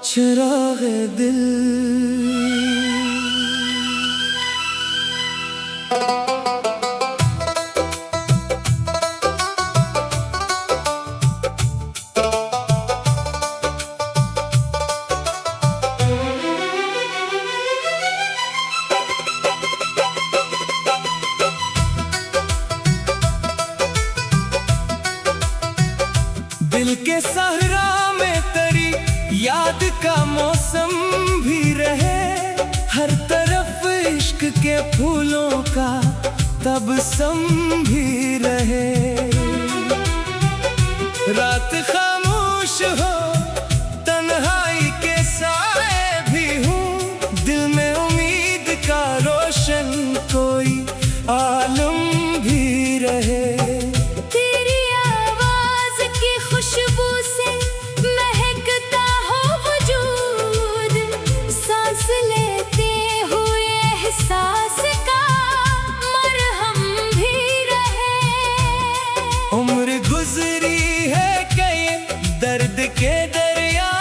चिराग़े दिल दिल के सहरा में तेरी याद का मौसम भी रहे, हर तरफ इश्क के फूलों का तबस्सुम भी रहे। रात खामोश हो, तन्हाई के साए भी हूँ, दिल में उम्मीद का रोशन कोई आलम भी रहे। गुजरी है कई दर्द के दरिया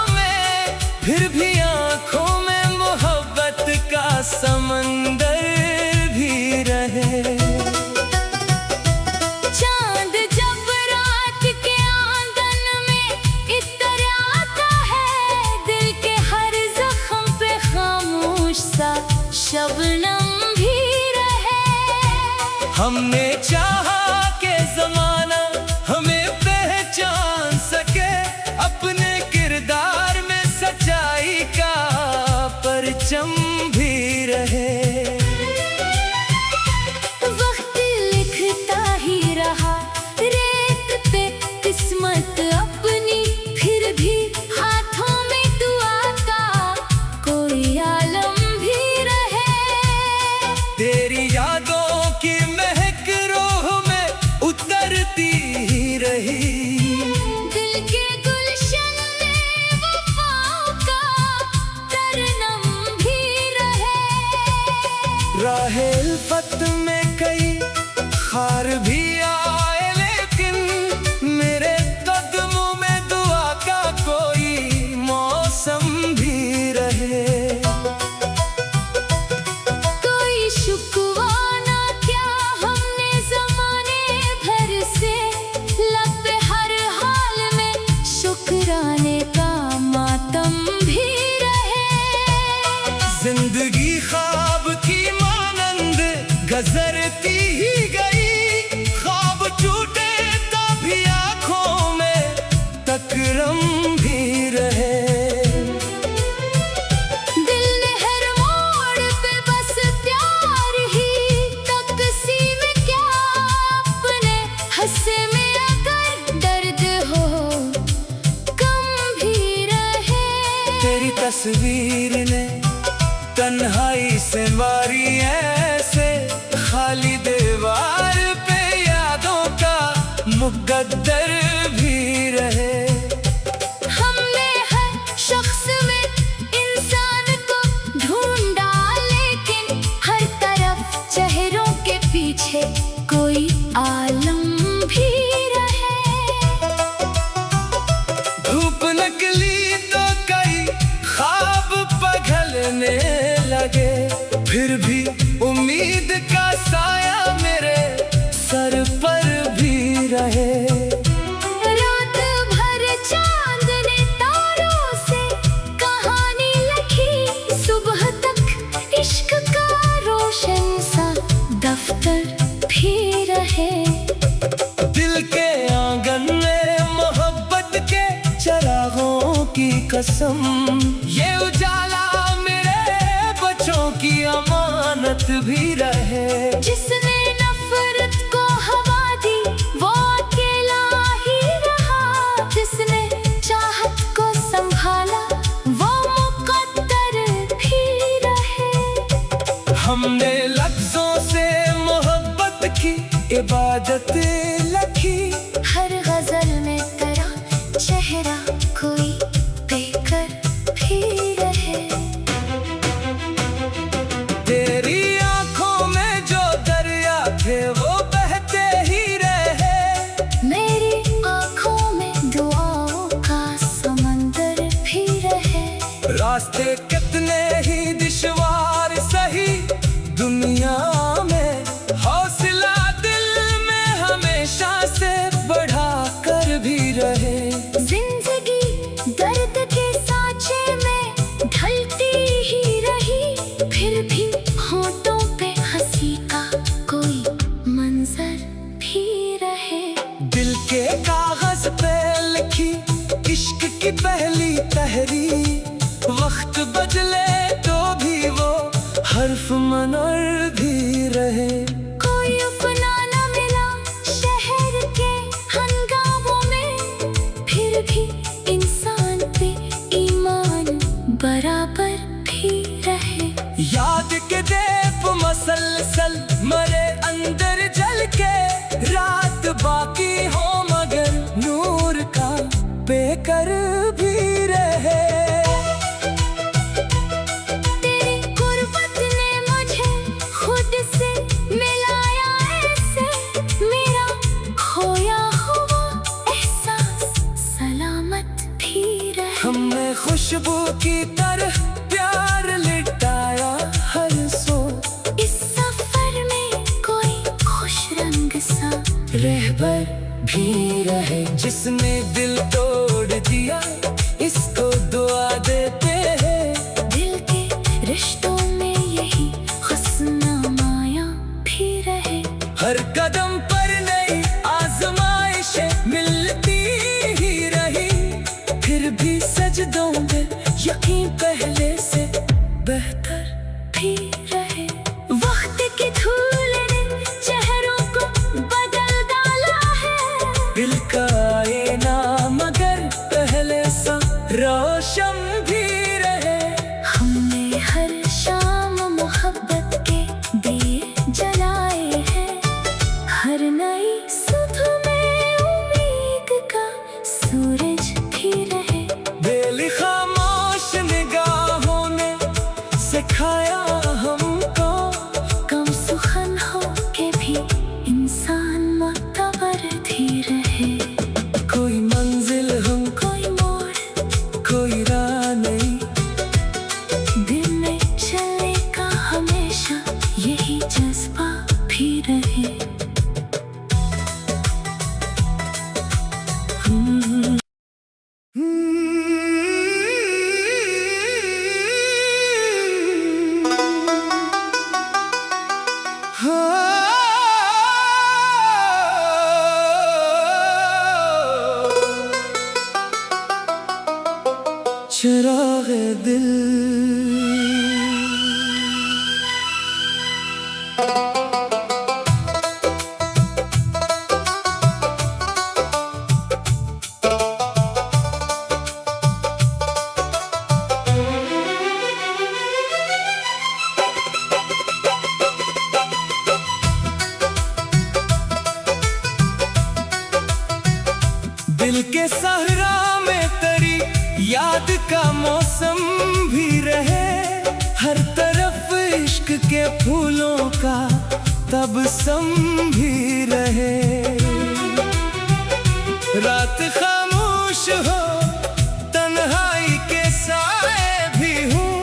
में, फिर भी आंखों में मोहब्बत का समंदर भी रहे। चांद जब रात के आंगन में इतर आता है, दिल के हर जख्म पे खामोश सा शबनम भी रहे। हमने चाहा के ज़माना हमें पहचान सके, अपने किरदार में सच्चाई का परचम भी रहे। वक्त लिखता ही रहा रेत पे किस्मत अपनी, फिर भी हाथों में दुआ का कोई आलम भी रहे। तेरी यादों की महक रूह में उतरती रही, दिल के गुलशन में वफाओं का तरनम भी रहे। राहे उल्फत में कई खार भी आए, लेकिन मेरे कदमों में दुआ का कोई मौसम भी रहे। कोई शुक्वा ना क्या हमने ज़माने भर से, लब पे हर हाल में शुक्राने का मातम भी रहे। जिंदगी ख्वाब की मानंद गुजरती ही गई, ख्वाब टूटे तभी आँखों में तकरम भी रहे। दिल ने हर मोड़ पे बस प्यार ही तकसीम क्या, अपने हंसे में अगर दर्द हो कम भी रहे। तेरी तस्वीर ने तन्हाई से मारी ऐसे, खाली दीवार पे यादों का मुकद्दर भी रहे। हमने हर शख्स में इंसान को ढूंढा, लेकिन हर तरफ चेहरों के पीछे कोई आलम भी रहे। धूप निकली तो कई ख्वाब पिघलने लगे, फिर भी उम्मीद का साया मेरे सर पर भी रहे। रात भर चांद ने तारों से कहानी लिखी, सुबह तक इश्क का रोशन सा दफ्तर भी रहे। दिल के आंगन में मोहब्बत के चिरागों की कसम, ये उजाला मेरे बच्चों की अमानत भी रहे। जिसने नफरत को हवा दी वो अकेला ही रहा, जिसने चाहत को संभाला वो मुकद्दर भी रहे। हमने लफ्जों से मोहब्बत की इबादत लिखी, हर गजल में तेरा चेहरा कोई रास्ते कितने ही दुश्वार सही दुनिया में हौसला दिल में हमेशा से बढ़ा कर भी रहे। जिंदगी दर्द के सांचे में ढलती ही रही, फिर भी होठों पे हंसी का कोई मंजर भी रहे। दिल के कागज पे लिखी इश्क की पहली तहरीर, वक्त बदले तो भी वो हर्फ मनर भी रहे। कोई अपना न मिला शहर के हंगामों में, फिर भी इंसान पे ईमान बराबर भी रहे। याद के देप मसलसल मरे अंदर जल के, रात बाकी हो मगर नूर का बेकर भी रहे। तेरी गुर्बत ने मुझे खुद से मिलाया ऐसे, मेरा खोया हुआ एहसास सलामत भी रहे। हमने खुशबू की तरह प्यार लिटाया हर सो, इस सफर में कोई खुश रंग सा रहबर भी रहे। जिसने दिल तोड़ दिया इसको दुआ देते हैं, दिल के रिश्तों में यही हंसना माया भी रहे। हर कदम पर नई आजमाइशें मिलती ही रही, फिर भी सजदों में यकीन पहले से बेहतर भी रहे। वक्त की धूल ने चेहरों को बदल डाला है, दिल का आईना मगर पहले सा रोशन भी रहे। हमने हर शाम मोहब्बत के दिए जलाए हैं, हर नई सुबह में उम्मीद का सूरज भी रहे। बेली खामोश निगाहों ने सिखाया हमको, कम सुखन हो के भी इंसान मुतबर भी रहे। कोई मंजिल हम कोई मोड़ कोई राह नहीं, दिल में चलने का हमेशा यही जज्बा भी रहे। चिराग दिल दिल के सहरा में तेरी याद का मौसम भी रहे, हर तरफ इश्क के फूलों का तबसम भी रहे। रात खामोश हो तन्हाई के साए भी हूँ,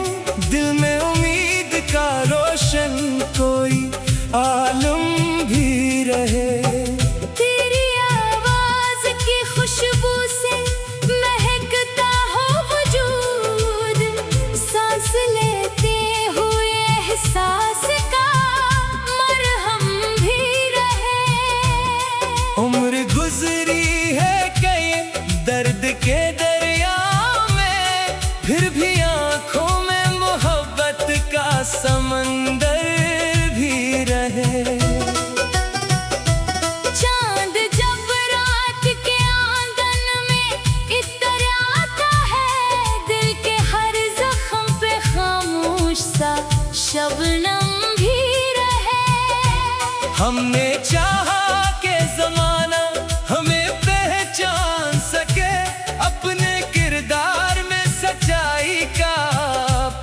दिल में उम्मीद का रोशन कोई आलम भी रहे। तेरी आवाज की खुशबू से महकता हो वजूद, सांस लेते हुए एहसास का मरहम भी रहे। उम्र गुजरी है कई दर्द के दरिया में, फिर भी आंखों में मोहब्बत का समंदर भी रहे। चांद जब रात के आंगन में इतराता है, दिल के हर जख्म पे खामोश सा शबनम भी रहे। हमने चाहा के जमाना हमें पहचान सके, अपने किरदार में सच्चाई का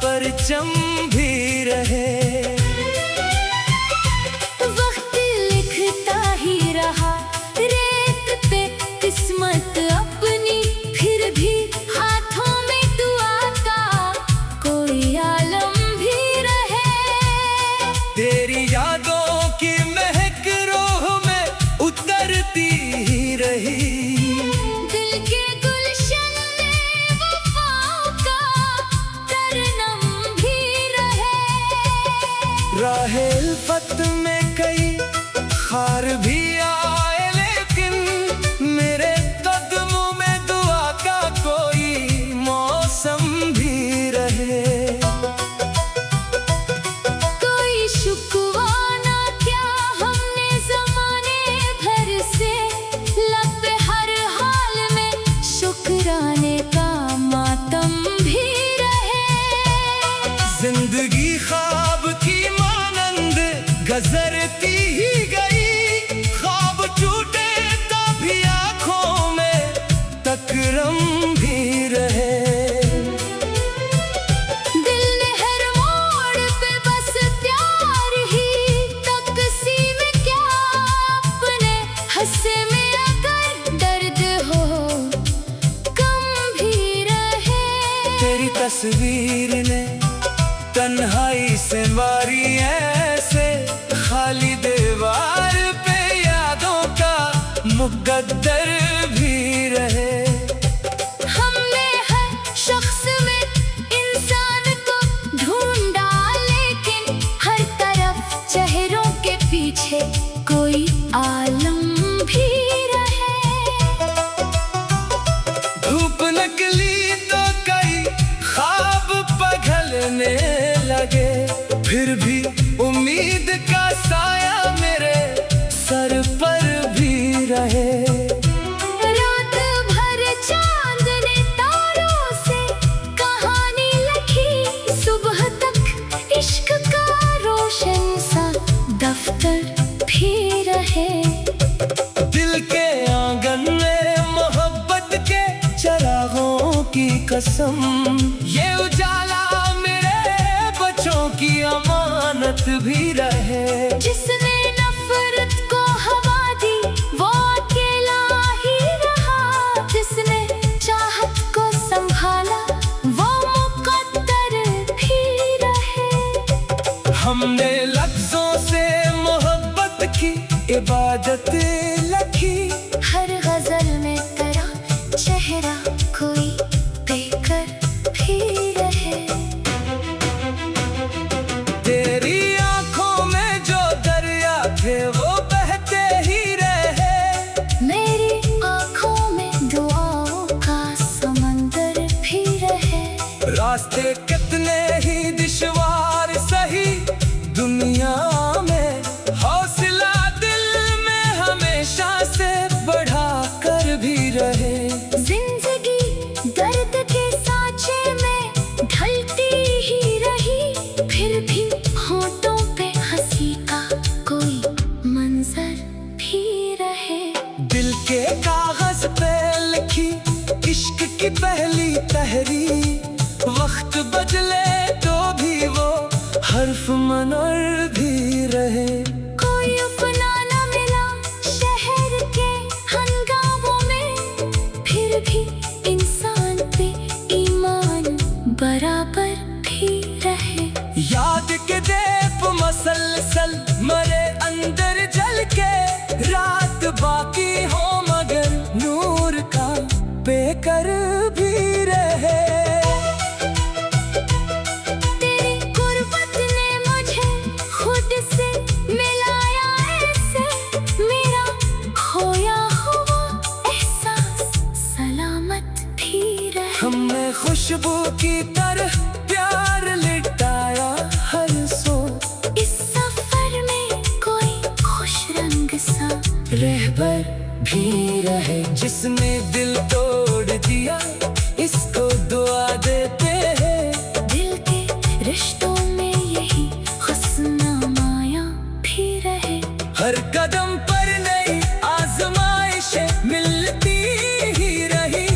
परचम भी रहे। वक्त लिखता ही रहा रेत पे किस्मत अपनी, फिर भी हाथों में दुआ का मोहब्बत में कई खार भी आए, लेकिन मेरे कदमों में दुआ का कोई मौसम भी रहे। कोई शुक्वा ना क्या हमने ज़माने भर से, लब पे हर हाल में शुक्राने का मातम भी रहे। जिंदगी ख्वाब की मानंद गुजरती ही गई, ख्वाब टूटे तभी आंखों में तकरम भी रहे। दिल ने हर मोड़ पे बस प्यार ही तकसीम क्या, अपने हंसे में अगर दर्द हो कम भी रहे। तेरी तस्वीर ने तन्हाई से मारी ऐसे, खाली दीवार पे यादों का मुकद्दर भी रहे। हमने हर शख्स में इंसान को ढूंढा, लेकिन हर तरफ चेहरों के पीछे कोई आलम भी रहे। धूप निकली तो कई ख्वाब पिघलने लगे, फिर भी उम्मीद का साया मेरे सर पर भी रहे। रात भर चांद ने तारों से कहानी लिखी, सुबह तक इश्क का रोशन सा दफ्तर भी रहे। दिल के आंगन में मोहब्बत के चरागों की कसम, ये उजाला मेरे बच्चों की अमानत भी रहे। जिसने नफरत को हवा दी वो अकेला ही रहा, जिसने चाहत को संभाला वो मुकद्दर भी रहे। हमने लफ्जों से मोहब्बत की इबादत लिखी, हर गजल में तेरा चेहरा कोई देकर भी रहे। तेरी आंखों में जो दरिया थे वो बहते ही रहे। मेरी आंखों में दुआओं का समंदर भी रहे। रास्ते कितने ही दुश्वार सही दुनिया में, हौसला दिल में हमेशा से बढ़ा कर भी रहे। जिंदगी दर्द के सांचे में ढलती ही रही, फिर भी होठों पे हंसी का कोई मंजर भी रहे। दिल के कागज पे लिखी इश्क की पहली तहरीर, वक्त बदले तो भी वो हर्फ मनर भी रहे। कोई अफसाना मिला शहर के हंगामों में, फिर भी इंसान पे ईमान बराबर भी रहे। याद के दीप मसलसल मरे अंदर जल के, रात बाकी हो मगर नूर का बेकर भी रहे। तेरी गुर्बत ने मुझे खुद से मिलाया ऐसे, मेरा खोया हुआ एहसास सलामत भी रहे। हमने खुशबू की तरह प्यार लिटाया हर सो, इस सफर में कोई खुश रंग सा रहबर भी रहे। जिसने दिल तोड़ दिया इसको दुआ देते हैं, दिल के रिश्तों में यही हुस्न माया भी रहे। हर कदम पर नई आजमाइशें मिलती ही रही,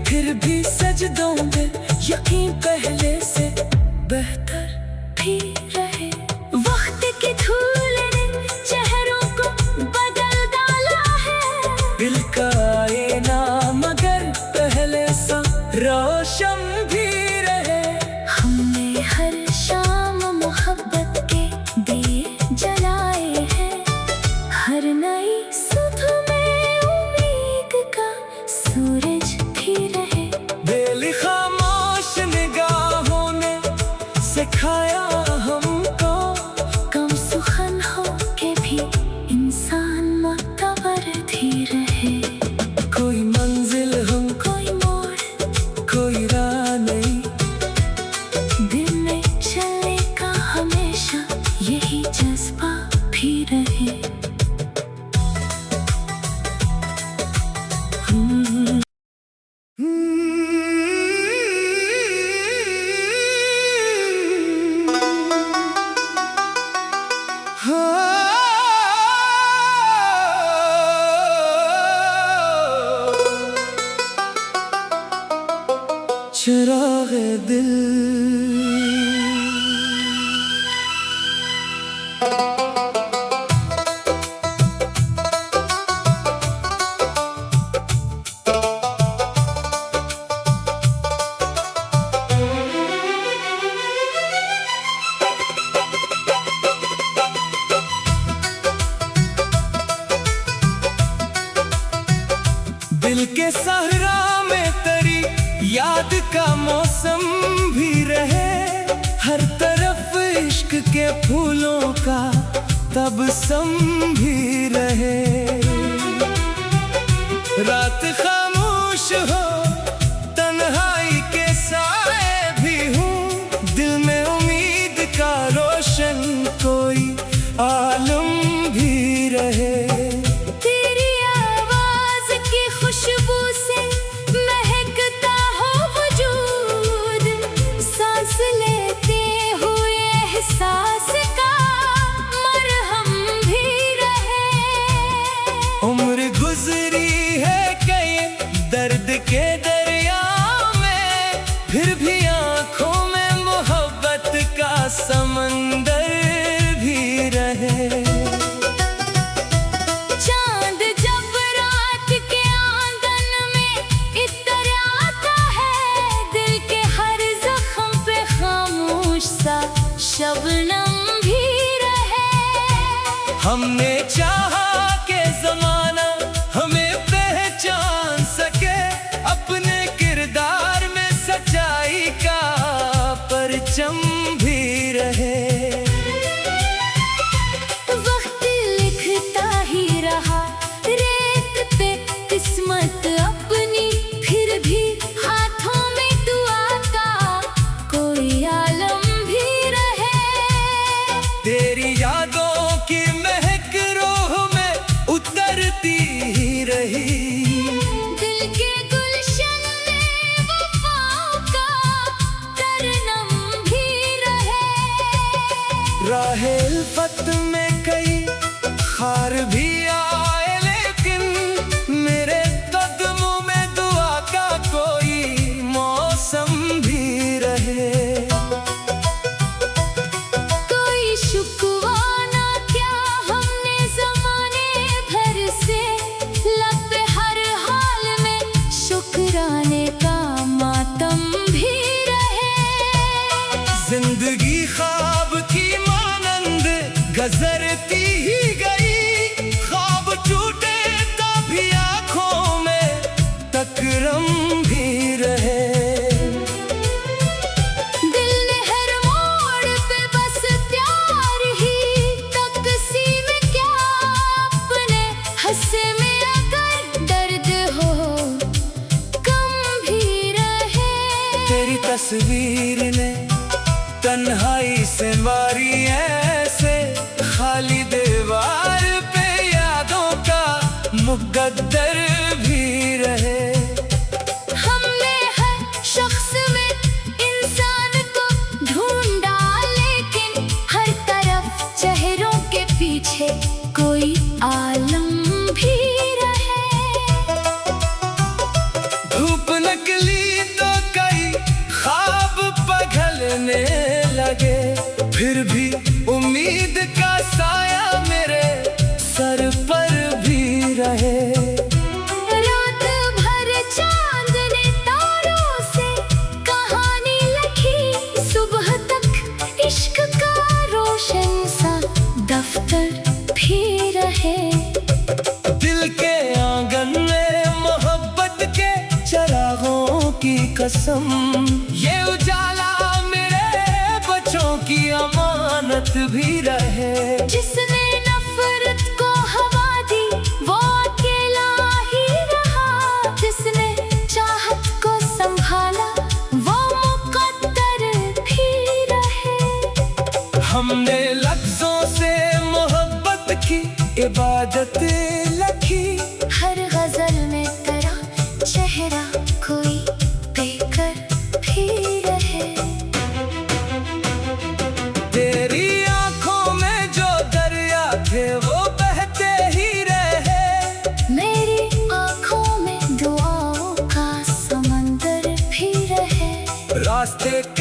फिर भी सजदों में यकीन पहले से बेहतर भी रहे। वक्त की धूल ने चेहरों को बदल डाला है, दिल का आईना मगर पहले सा रोशन भी रहे। हमने हर शाम मोहब्बत के दिए जलाए हैं, हर नई सुबह में उम्मीद का सूरज भी रहे। बेली खामोश निगाहों ने सिखाया हमको कम सुखन चिराग दिल। दिल के सहरा में तेरी याद का मौसम भी रहे, हर तरफ इश्क के फूलों का तबसम भी रहे। रात खामोश हो, तन्हाई के साए भी हूँ, दिल में उम्मीद का रोशन कोई आलम भी रहे। खुशबू से महकता हो वजूद, सांस लेते हुए एहसास का मरहम भी रहे। उम्र गुजरी है कई दर्द के दरिया में, फिर भी आंखों में मोहब्बत का समंदर भी रहे। शबनम भी रहे। हमने चाहा के ज़माना हमें पहचान सके, अपने किरदार में सच्चाई का परचम भी रहे। वक्त लिखता ही रहा रेत पे किस्मत अपनी, फिर भी हाथों में दुआ का कोई आलम। तेरी यादों की महक रूह में उतरती ही रही, दिल के गुलशन में वफाओं का तरनम भी रहे। राहे उल्फत में कई खार भी आए, लेकिन मेरे कदमों में दुआ का कोई मौसम भी रहे। जिंदगी ख्वाब की मानंद गुजरती ही गई, ख्वाब टूटे तभी आंखों में तकरम भी रहे। दिल ने हर मोड़ पे बस प्यार ही तकसीम क्या, अपने हंसे में अगर दर्द हो कम भी रहे। तेरी तस्वीर ने तन्हाई से मारी ऐसे, खाली दीवार पे यादों का मुकद्दर भी रहे। हमने हर शख्स में इंसान को ढूंढा, लेकिन हर तरफ चेहरों के पीछे कोई आलम भी रहे। धूप निकली तो कई ख्वाब पघलने लगे, फिर भी उम्मीद का साया मेरे सर पर भी रहे। रात भर चांद ने तारों से कहानी लिखी, सुबह तक इश्क का रोशन सा दफ्तर भी रहे। दिल के आंगन में मोहब्बत के चरागों की कसम, ये उजाला की अमानत भी रहे। जिसने नफरत को हवा दी वो अकेला ही रहा, जिसने चाहत को संभाला वो मुकद्दर भी रहे। हमने लफ्जों से मोहब्बत की इबादत लिखी, हर गजल में तेरा चेहरा कोई बेकर भी रहे। तेरी आंखों में जो दरिया थे वो बहते ही रहे, मेरी आंखों में दुआओं का समंदर भी रहे। वास्ते